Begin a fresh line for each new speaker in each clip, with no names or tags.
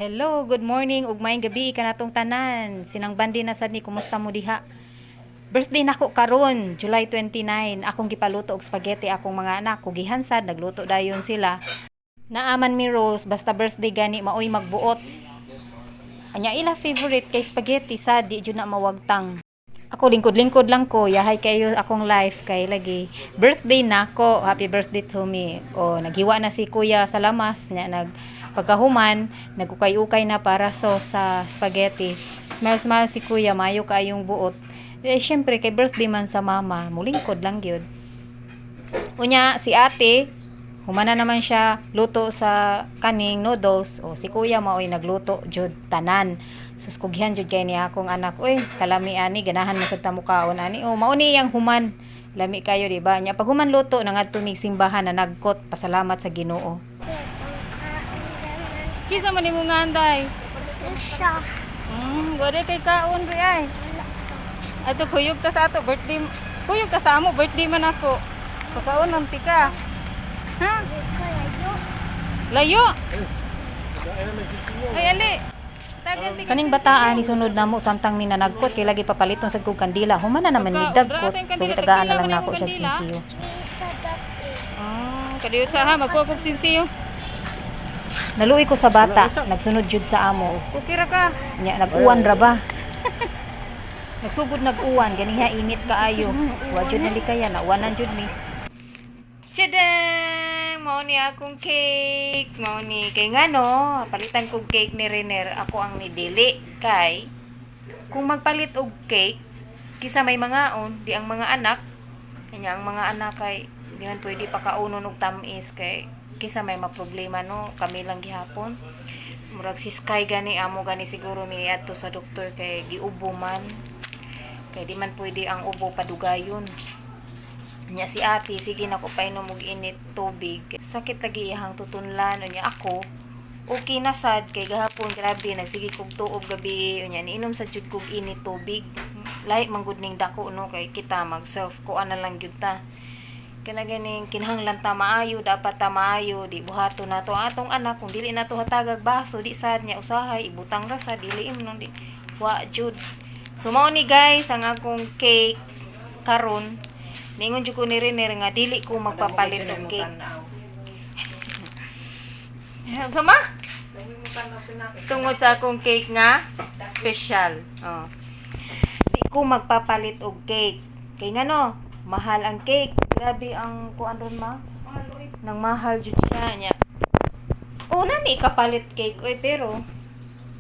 Hello, good morning ug maayong gabi kanatong tanan. Sinang bandi na sad ni, kumusta mo diha? Birthday nako karon, July 29. Akong gipaluto og spaghetti akong mga anak, ko gihansad, nagluto dayon sila. Naaman mi Rose, basta birthday gani maoy magbuot. Anya ila favorite kay spaghetti sad, di jud na mawagtang. Ako lingkod-lingkod lang ko, yahay kayo akong life kay lagi. Birthday nako, happy birthday to me. O naghiwa na si Kuya sa lamas nya pagkahuman, nagukay-ukay na para sa spaghetti. Smile-smile si Kuya, mayo kayong buot. Eh, syempre, kay birthday man sa mama, mulingkod lang yun. Unya, si ate, humana naman siya luto sa kaning noodles. O, si Kuya maoy nagluto, jud tanan. Sus, kugyan jud kay niya akong anak. Uy, kalami ani, ganahan masad ta mukaon ani. O, mauni yang human. Lami kayo, diba? Nya, pag human luto, nangadto mig simbahan na nagkot, pasalamat sa Ginoo. Kisa man mo nga anday?
Siya.
Gode kay kaon ri ay. Ato kuyog ta sa ato birthday. Kuyog ta sa amo birthday man ako. Pagkaon ng tika. Ha? Layo. Ay ali. Kaning bataan ni sunod namo samtang ni nanagkot kay lagi papaliton sad kog kandila. Human na naman ni dagkot. So tagaan na lang nako siya sinsiyo. Kadiyot sa ha magkukog sinsiyo. Naluoy ko sa bata, nagsunod jud sa amo. Okay ra ka. Nya nag-uwan ra ba? Nagsugod nag-uwan, ganiha init kaayo. Wa jud nali kaya na uwanan jud mi. Tadang! Mao ni akong cake. Mao ni kay ngano, palitan kog cake ni Renner. Ako ang nidili kay kung magpalit og cake kisa may mangaon, di ang mga anak. Kanya ang mga anak kay di man pwede pa kaunon og tamis kay kisa may maproblema no, kami lang gihapon. Murag si Sky gani amo gani siguro ni adto sa doktor kay giubo man. Kay di man pwede ang ubo padugayon. Nya si ate sige nako painom og init tubig. Sakit lagi iyang tutunlan unya ako. Okay na sad kay gahapon grabe nagsige kog tuob gabi unya niinom sa jud kog init tubig. Lahi man gud ning dako no kay kita mag self ko ana lang gyud ta. Kana ganing kinahanglan ta maayo, dapat ta maayo, di buhato na to atong anak kung dili na to hatagag baso di sad niya usahay ibutang ra sa dili imnon di wa jud. So mao ni guys ang akong cake karon. Ningon jud ko ni Renner nga dili ko magpapalit og cake. Sama? Tungod sa akong cake nga special. Oh. Di ko magpapalit og cake. Kay ngano, mahal ang cake. Grabe ang kuan ron ma. Nang mahal jud siya nya. Una mi kapalit cake oy pero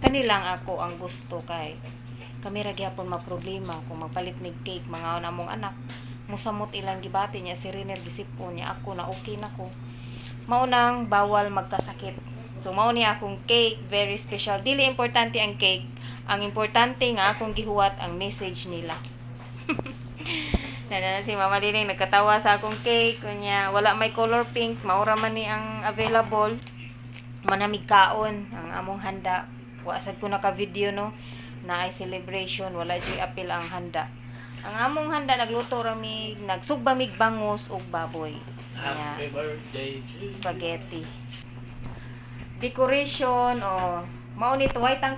kanilang ako ang gusto kay kami ra gyapon maproblema kung magpalit mig cake mga among anak. Musamot ilang gibati niya si Renner gisipon niya ako na okay na ko. Mao nang bawal magkasakit. So mao ni akong cake, very special. Dili importante ang cake. Ang importante nga akong gihuwat ang message nila. Nana si Mama Liling nagkatawa sa akong cake kunya wala may color pink maura man ni ang available manamig kaon ang among handa wa sad ko naka video no na ay celebration wala jud apil ang handa ang among handa nagluto ra mi nagsugba mig bangus ug baboy
Happy birthday to you.
spaghetti decoration mao ni tuway tang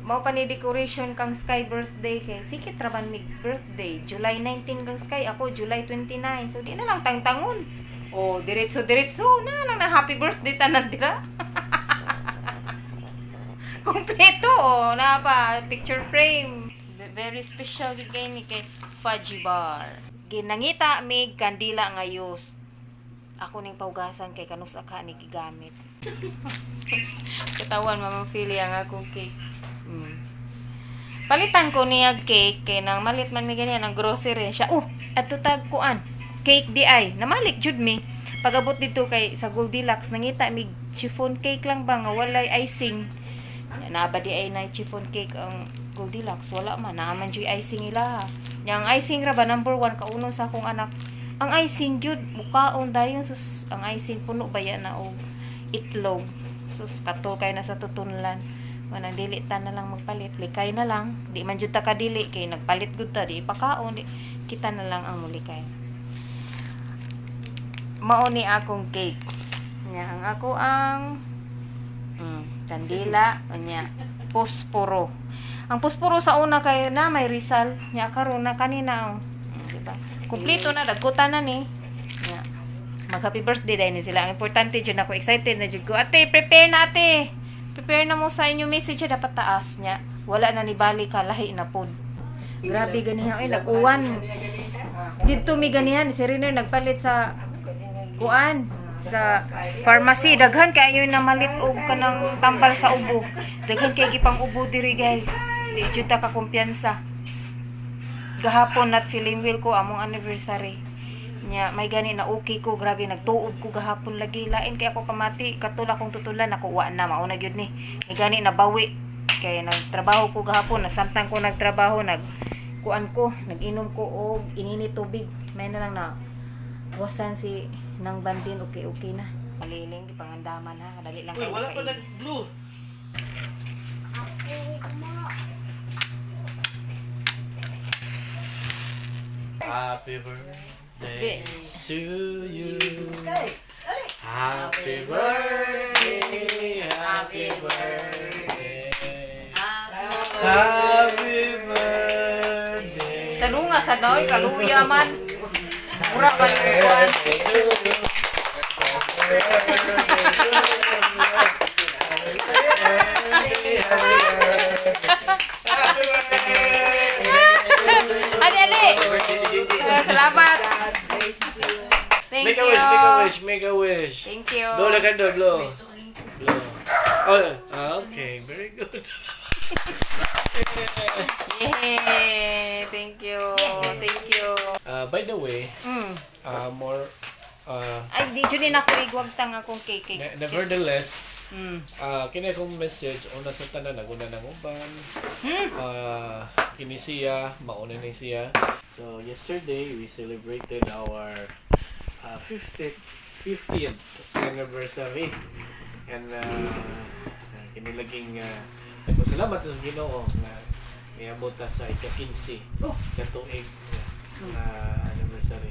mao pa ni decoration kang Sky birthday kay sikit ra man mig birthday July 19 kang Sky ako July 29 so di na lang tangtangon diretso na lang na happy birthday tanan dira kompleto na pa picture frame very special jud kay ni kay fudgy bar ginangita mig kandila ngayos ako ning paugasan kay kanus aka ni gigamit katawan mama Philly ang akong cake. Palitan ko niya cake kay nang malit man mi ganyan ang grocery siya. Adto tag kuan. Cake di ay namalik jud mi. Pagabot dito kay sa Goldilocks nangita mi chiffon cake lang ba nga walay icing. Naaba di ay na chiffon cake ang Goldilocks wala man naaman jud icing ila. Yang icing ra ba number 1 kauno sa akong anak. Ang icing jud mukaon dayon sus ang icing puno ba yan na og itlog. Sus katol kay na sa tutunlan. Manang dili ta na lang magpalit, likay na lang. Di man jud ta kadili kay nagpalit gud ta di pakaon di kita na lang ang mulikay. Mao ni akong cake. Nya ang ako ang Kandila, unya, posporo. Ang posporo sa una kay na may Rizal, nya karon na kanina oh. Diba? Kumpleto na dagkutan na ni. Nya. Mag happy birthday dahil ni sila. Ang importante dyan ako excited na dyan ko. Ate, prepare na ate. Prepare na mo sa inyo message dapat taas nya. Wala na ni bali ka lahi na pod. Grabe ganihan ay nag-uwan. Dito mi ganihan si Riner nagpalit sa kuan sa pharmacy daghan kayo na malit og kanang tambal sa ubo daghan kay gipang ubo diri guys di jud ta ka kumpiyansa gahapon nat feeling well ko among anniversary nya may gani na okay ko grabe nagtuob ko gahapon lagi lain kay ako pamati katula kong tutulan ako wa na mauna gyud ni may gani na bawi kay nagtrabaho ko gahapon na samtang ko nagtrabaho kuan ko nag-inom ko og inini tubig may na lang na wasan si nang bandin okay na maliling di pangandaman ha kadali lang
Uy,
kayo
wala pa
makailis.
nag-blue. Happy birthday to you. Happy birthday, happy birthday. Happy birthday.
Talunga sa noy kaluya man mura man yung kuan ali salamat thank
Make a
you
wish, make a wish, make a wish.
thank you
Blow the candle, blow. Blow. Oh, okay, very good.
yay thank you
By the way, more,
ay di jud na ako igwagtang akong cake
nevertheless,
mm.
kini akong message, una sa tanan, naguna ng uban, kini siya, mauna ni siya. So, yesterday, we celebrated our 50th anniversary. And, kinilaging, nagpasalamat sa Ginoo na niabot ta sa ika-15 katuig na anniversary.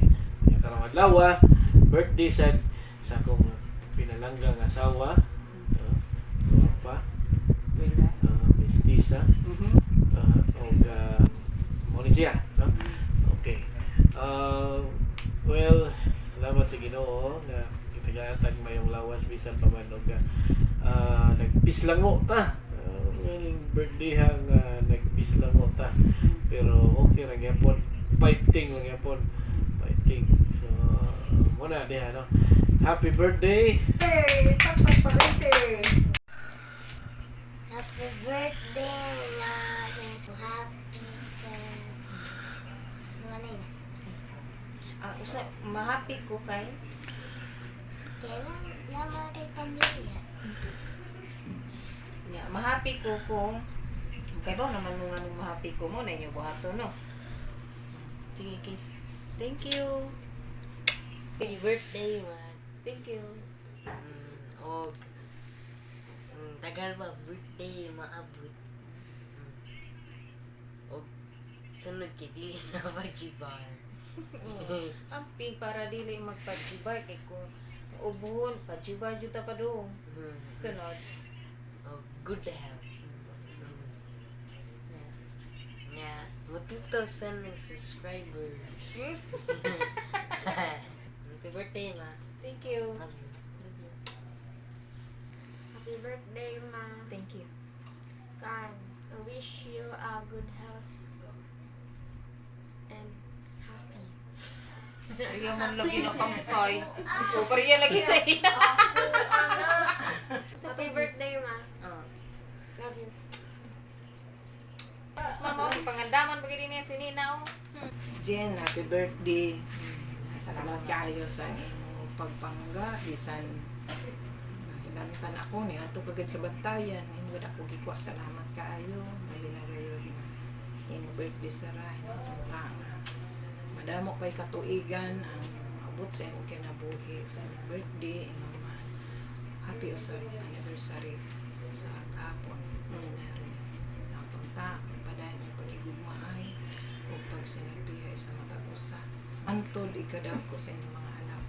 Yung karong adlaw, birthday sa akong pinalanggang asawa, pa, mestiza, o siya, no? Okay. Well, salamat sa Ginoo na kitagatan mayong lawas bisan pa man og nagpislango ta. Yung birthday hang nagpislango ta. Pero okay ra gyapon. Fighting lang gyapon. Fighting. So, muna diha no. Happy birthday.
Hey, tapat pa rin
Happy birthday, Mom. Happy birthday. Mana yun?
Usa mahappy ko kay
Kailan naman kay pamilya?
nya mahappy ko kung kay ba naman nung anong mahappy ko mo na inyo buhato no sige kiss thank you
Happy birthday, man.
thank you
Og tagal ba birthday maabot. Og sunod kay dili na pajibar.
amping para dili magpajibar kay kung ubuhon pajibar jud ta pa do sunod
Og good health. Nga, matuto sa ng subscribers. Happy birthday, ma.
thank you
Love you.
Happy birthday, Ma.
thank you
God, I wish you a good health and happy.
Ayaw man lagi na kang sky. O, pariya lagi sa iya.
Happy birthday, Ma. Love you.
Mama, pangandaman bagay din niya si Nina, oh.
Jen, happy birthday. Salamat kayo sa inyong pagpangga. Bisan nahilantan ako ni ato kagad sa bantayan. Imo gud ako gikwa. Salamat kaayo. Mali na kayo na inyong birthday sa rahin. Madamo pa'y katuigan ang abot sa inyong kinabuhi sa inyong birthday. Inyong happy usab anniversary sa kahapon. Napunta ang padayon ng pagigugmaay o pagsinagbihay sa matag usa. Antod ikadaw ko sa inyong mga anak.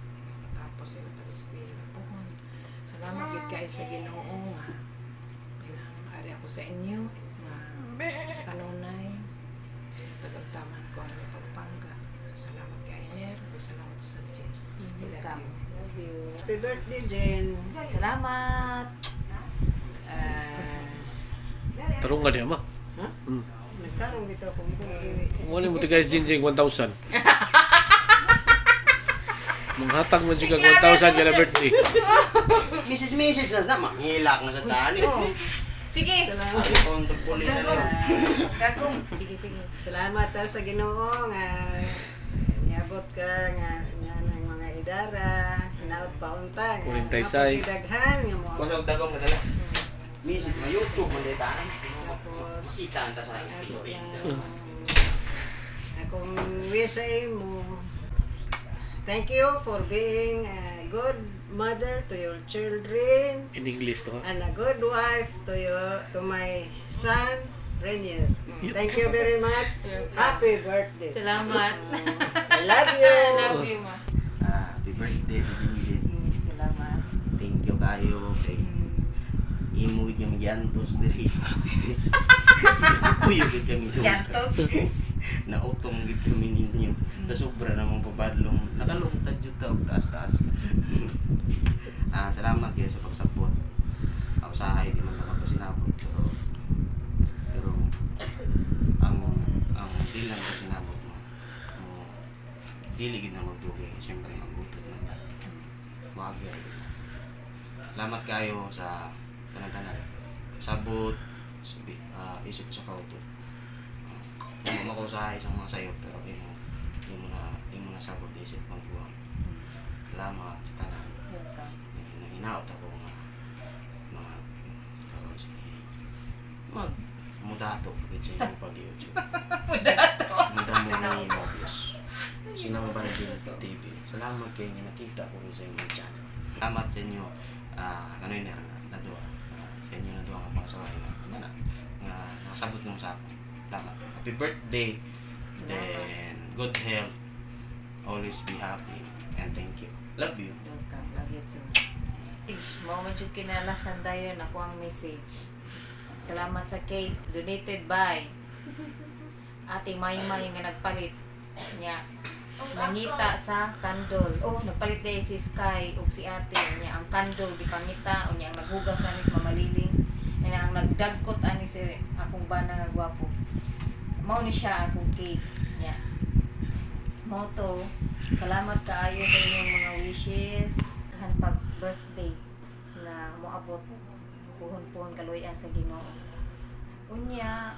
Tapos sila pag-eskwela. Puhon. Salamat gid kay sa Ginoo nga sa inyo nga sa kanunay tagamtaman ko ang pagpangga. Salamat kay Iner, salamat sa Jen.
Welcome.
Love you. Happy birthday, Jen.
Salamat.
Tarong nga niya, ma.
Ha?
Hmm.
Nagkaroon dito akong buhay.
Wala mo guys Jinjing 1,000. Manghatag mo siya 1,000 kaya birthday.
Message na na, mahilak na sa tani.
Oh. Sige.
Salamat.
Sabi ko ang tagpulisan niyo.
Sige.
Salamat sa Ginoo nga niabot ka nga ng mga idara, hinaot pa unta.
46.
Daghan nga mo.
Kusog dagong kadala. Message mo YouTube mo dito.
Tapos
Kita anta sa
ako
TV.
akong wish sa imo. Thank you for being a good mother to your children
In English to ha.
and a good wife to my son Renier. Thank you very much. Happy birthday.
Salamat.
I love you.
I love you, ma.
Happy birthday to Jinjin.
Salamat.
Thank you kayo kay imo gid kami giantos diri. Kuyo gid kami doon.
Yantos.
Nautong gid kami ninyo. Kasobra namang pabadlong. Nakalungtad jud ta og taas-taas. Salamat kayo sa pagsabot. Ako sahay di man ka magpasinabot pero ang dilan ko sinabot mo. Dili gid na magdugi. Siyempre magbutod man ta. Maagya. Salamat kayo sa tanan-tanan. Sabot, isip sa kautot. Hindi mo sa isang mga sayo pero imo na sabot isip pang buwan. Salamat sa tanan.
Welcome.
Hinaot ako nga mga mudato pagod sa iyong pag-YouTube.
Mudato.
Mudato mo obvious. Sinama ba na TV? Salamat kayo nga nakita ko sa inyong channel. Salamat sa inyo. Kanina na doa. Sa inyo na doa nga pangsaway na nakasabot mo sa akin. Salamat. Happy birthday. Then good health. Always be happy. And thank you. Love you.
Welcome. Love you too. Ish, mo man jud kinalasan dayon ako ang message. Salamat sa cake donated by Ate Maymay nga nagpalit niya mangita sa candle. Oh, nagpalit day si Sky ug si ate niya ang candle gipangita o niya ang naghugas ani sa mamaliling. Niya ang nagdagkot ani si akong bana nga gwapo. Mao ni siya akong cake niya. Moto, salamat kaayo sa inyong mga wishes kan pag birthday na moabot puhon-puhon kaluyan sa Ginoo. Unya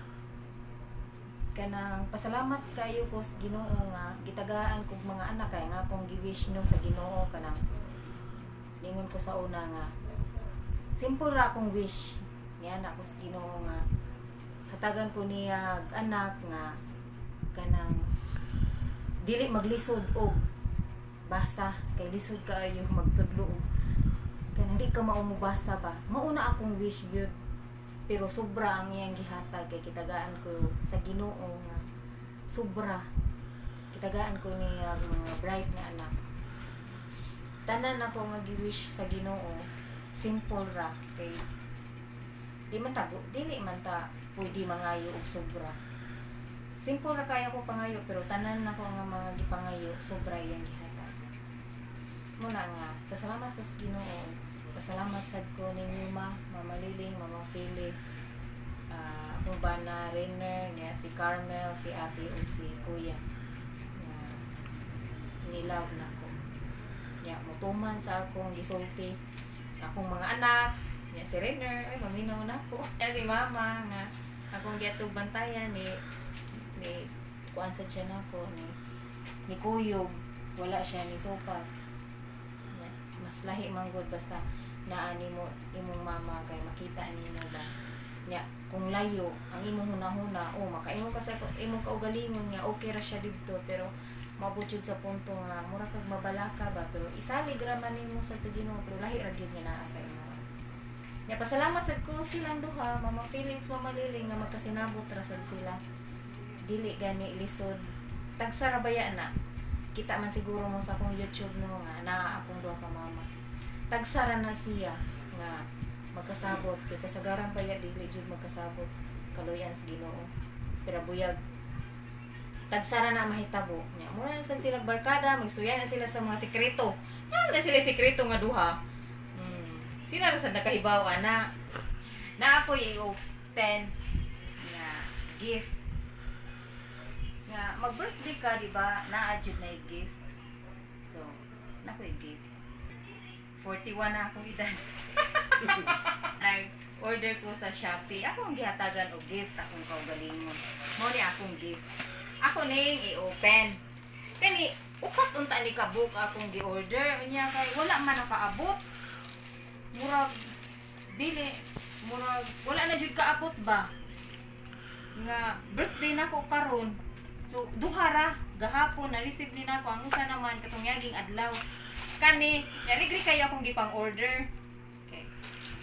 kanang pasalamat kayo ko sa Ginoo nga gitagaan kog mga anak kay nga akong gi-wish no sa Ginoo kanang ningon ko sa una nga simple ra akong wish ni anak ko sa Ginoo nga hatagan ko niya anak nga kanang dili maglisod og basa kay lisod kaayo magtudlo og kanang di ka maumubasa ba mauna akong wish gyud pero sobra ang iyang gihatag kay kitagaan ko sa Ginoo nga sobra kitagaan ko niya mga bright nga anak tanan ako nga gi-wish sa Ginoo simple ra kay dili man ta pwede mangayo og sobra simple ra kaya ko pangayo pero tanan ako nga mga gipangayo sobra iyang gihatag muna nga pasalamat ko sa Ginoo pasalamat sad ko ninyo Mama Liling, Mama Philip, akong bana Rainer, niya si Carmel, si ate o si kuya na nilove na ko niya mutuman sa akong gisulti akong mga anak niya si Rainer ay maminaw na ko niya si mama nga akong giatog bantayan ni kuan sad siya nako ni kuyog wala siya ni sopat niya mas lahi manggod basta naani mo imong mama kay makita nimo ba nya kung layo ang imong hunahuna makaingon ka sa imong kaugalingon nga okay ra siya didto pero maabot jud sa punto nga mura kag mabalaka ba pero isalig ra man nimo sa Ginoo pero lahi ra gyud nga naa sa imo nya pasalamat sad ko silang duha Mama Felix Mama Liling nga magkasinabot ra sad sila dili gani lisod tagsa ra baya na kita man siguro mo sa akong YouTube no nga naa akong duha ka mama tagsara na siya nga magkasabot kay kasagaran pa ya dili jud magkasabot kaloyan sa Ginoo pero buyag tagsara na mahitabo nya mura na sad sila barkada magsuyan na sila sa mga sekreto na sila sekreto nga duha sila ra sad nakahibaw na ako i-open nga gift nga mag-birthday ka di ba naa jud na gift so nako i-gift 41 na akong edad. Nag-order ko sa Shopee. Ako ang gihatagan og gift akong kaugalingon. Mo ni akong gift. Ako ning i-open. Kani upat unta ni kabuk akong gi-order unya kay wala man nakaabot. Murag dili murag wala na jud kaabot ba. Nga birthday nako karon. So duha ra gahapon na receive ni nako ang usa naman katong yaging adlaw. Kani, yarigri kayo akong gipang order. Okay.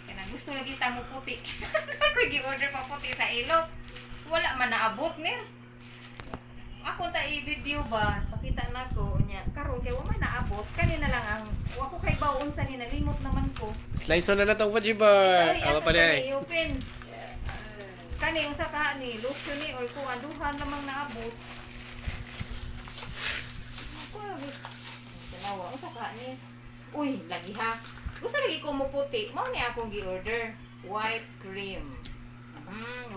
Kaya gusto lagi ta mo puti. Ako gi-order pa puti sa ilok. Wala man naabot nir. Ako ta i-video ba, pakita nako nya karon kay wala man naabot. Kani na lang ang ako kay bawon sa ni nalimot naman ko.
Slice na natong pajibar.
Sorry,
Awa
ako
pa
sa
di.
i-open. Kani usa ka ni lotion ni or kung aduhan namang naabot. Ako lagi tanawa usa ka ni. Uy, lagi ha. Gusto lagi ko mo puti. Mao ni akong gi-order white cream.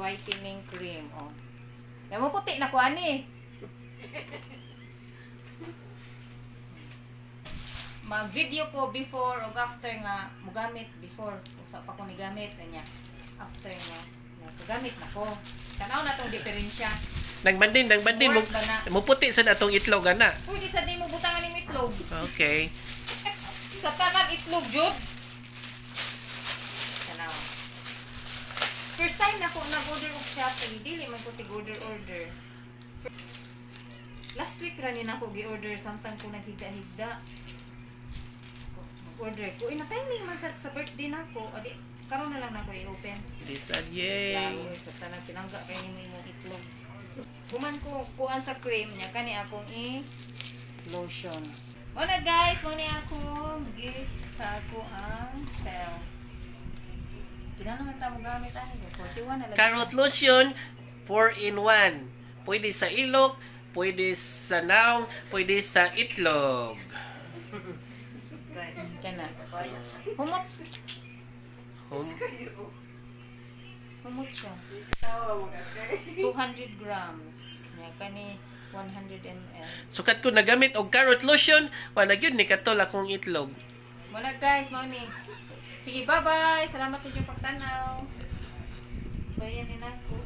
Whitening cream oh. Ya mo puti na ko ani. Mag-video ko before o after nga mugamit before usa pa ko ni gamit kanya after nga nagagamit na ko. Tanaw na tong diferensya.
Nagmandin
Work ba na?
mo puti sa atong itlog ana.
Pwede sa di mo butangan ni itlog.
Okay.
Sa tanan itlog jud. Tanaw. First time na ko nag-order og Shopee, dili man ko tig-order. Last week ra ni nako gi-order samtang ko naghigda-higda. Order ko. Ina timing man sa birthday nako. Adi karon na lang nako i-open.
Lisan yay.
Lalo sa tanang pinangga kay nimo imong itlog. Human ko kuan sa cream niya kani akong lotion. Muna guys, muna akong gift sa ako ang self. Kailan naman tamo gamit ani 41 na lang.
Carrot lotion 4 in 1. Pwede sa ilok, pwede sa naong, pwede sa itlog.
Guys, kana. Humot. Humot siya. 200 grams. Nya kani 100 ml.
Sukat ko nagamit og carrot lotion, wala gyud ni katol akong itlog.
Muna guys, mao ni. Sige, bye-bye. Salamat sa inyong pagtanaw. So, yan din ako.